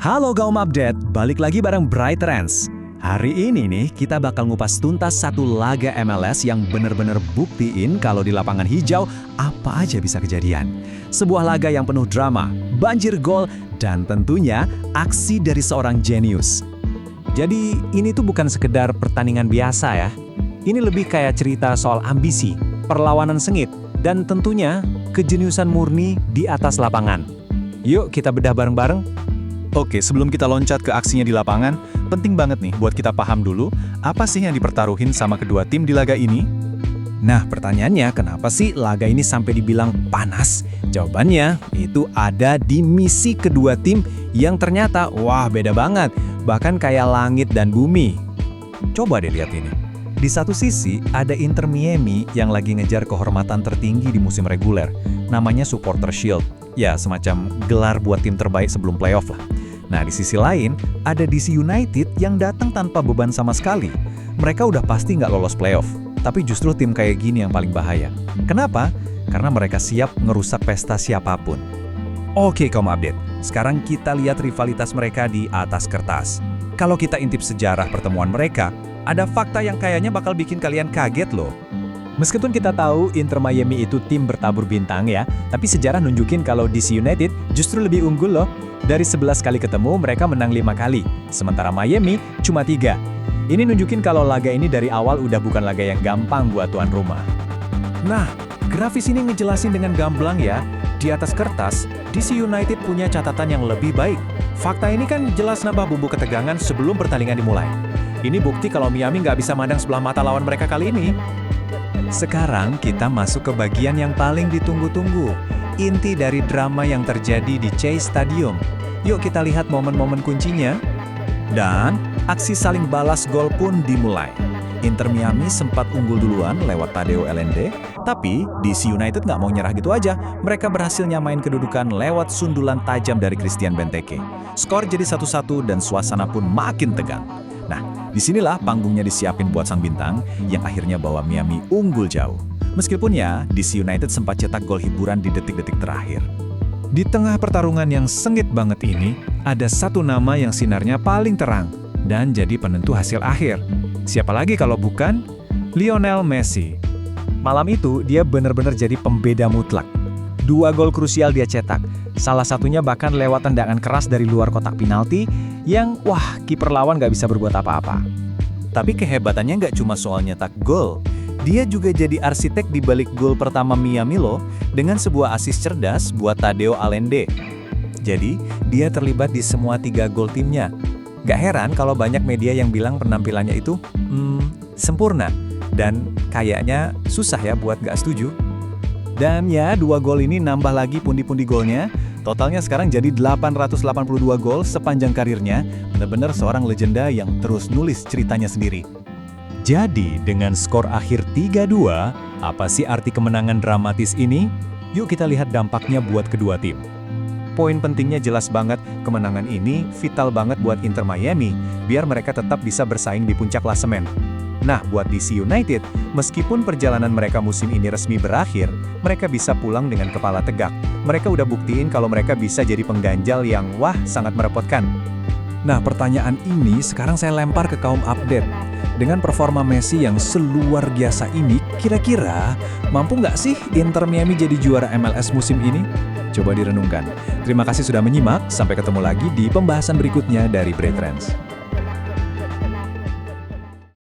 Halo Gaum Update, balik lagi bareng Bright Trends. Hari ini nih kita bakal ngupas tuntas satu laga MLS yang bener-bener buktiin kalau di lapangan hijau apa aja bisa kejadian. Sebuah laga yang penuh drama, banjir gol, dan tentunya aksi dari seorang jenius. Jadi ini tuh bukan sekedar pertandingan biasa ya. Ini lebih kayak cerita soal ambisi, perlawanan sengit, dan tentunya kejeniusan murni di atas lapangan. Yuk kita bedah bareng-bareng. Oke, sebelum kita loncat ke aksinya di lapangan, penting banget nih buat kita paham dulu apa sih yang dipertaruhin sama kedua tim di laga ini. Nah, pertanyaannya kenapa sih laga ini sampai dibilang panas? Jawabannya itu ada di misi kedua tim yang ternyata wah beda banget, bahkan kayak langit dan bumi. Coba deh lihat ini. Di satu sisi ada Inter Miami yang lagi ngejar kehormatan tertinggi di musim reguler, namanya Supporter Shield. Ya, semacam gelar buat tim terbaik sebelum playoff lah. Nah, di sisi lain, ada DC United yang datang tanpa beban sama sekali. Mereka udah pasti nggak lolos playoff, tapi justru tim kayak gini yang paling bahaya. Kenapa? Karena mereka siap ngerusak pesta siapapun. Oke, Kaum Update. Sekarang kita lihat rivalitas mereka di atas kertas. Kalau kita intip sejarah pertemuan mereka, ada fakta yang kayaknya bakal bikin kalian kaget loh. Meskipun kita tahu Inter Miami itu tim bertabur bintang ya, tapi sejarah nunjukin kalau DC United justru lebih unggul loh. Dari 11 kali ketemu, mereka menang 5 kali, sementara Miami cuma 3. Ini nunjukin kalau laga ini dari awal udah bukan laga yang gampang buat tuan rumah. Nah, grafis ini ngejelasin dengan gamblang ya. Di atas kertas, DC United punya catatan yang lebih baik. Fakta ini kan jelas nambah bumbu ketegangan sebelum pertandingan dimulai. Ini bukti kalau Miami nggak bisa mandang sebelah mata lawan mereka kali ini. Sekarang kita masuk ke bagian yang paling ditunggu-tunggu. Inti dari drama yang terjadi di Chase Stadium. Yuk kita lihat momen-momen kuncinya. Dan aksi saling balas gol pun dimulai. Inter Miami sempat unggul duluan lewat Tadeo LND, tapi DC United nggak mau nyerah gitu aja. Mereka berhasil nyamain kedudukan lewat sundulan tajam dari Christian Benteke. Skor jadi 1-1 dan suasana pun makin tegang. Nah, disinilah panggungnya disiapin buat sang bintang yang akhirnya bawa Miami unggul jauh. Meskipun ya, DC United sempat cetak gol hiburan di detik-detik terakhir. Di tengah pertarungan yang sengit banget ini, ada satu nama yang sinarnya paling terang dan jadi penentu hasil akhir. Siapa lagi kalau bukan Lionel Messi. Malam itu dia benar-benar jadi pembeda mutlak. 2 gol krusial dia cetak, salah satunya bahkan lewat tendangan keras dari luar kotak penalti yang wah kiper lawan nggak bisa berbuat apa-apa. Tapi kehebatannya nggak cuma soal nyetak gol. Dia juga jadi arsitek di balik gol pertama Miami loh, dengan sebuah asis cerdas buat Tadeo Allende. Jadi, dia terlibat di semua 3 gol timnya. Gak heran kalau banyak media yang bilang penampilannya itu sempurna, dan kayaknya susah ya buat gak setuju. Dan ya, 2 gol ini nambah lagi pundi-pundi golnya. Totalnya sekarang jadi 882 gol sepanjang karirnya. Benar-benar seorang legenda yang terus nulis ceritanya sendiri. Jadi, dengan skor akhir 3-2, apa sih arti kemenangan dramatis ini? Yuk kita lihat dampaknya buat kedua tim. Poin pentingnya jelas banget, kemenangan ini vital banget buat Inter Miami, biar mereka tetap bisa bersaing di puncak klasemen. Nah, buat DC United, meskipun perjalanan mereka musim ini resmi berakhir, mereka bisa pulang dengan kepala tegak. Mereka udah buktiin kalau mereka bisa jadi pengganjal yang wah sangat merepotkan. Nah, pertanyaan ini sekarang saya lempar ke Kaum Update. Dengan performa Messi yang seluar biasa ini, kira-kira mampu nggak sih Inter Miami jadi juara MLS musim ini? Coba direnungkan. Terima kasih sudah menyimak, sampai ketemu lagi di pembahasan berikutnya dari Bright Trends.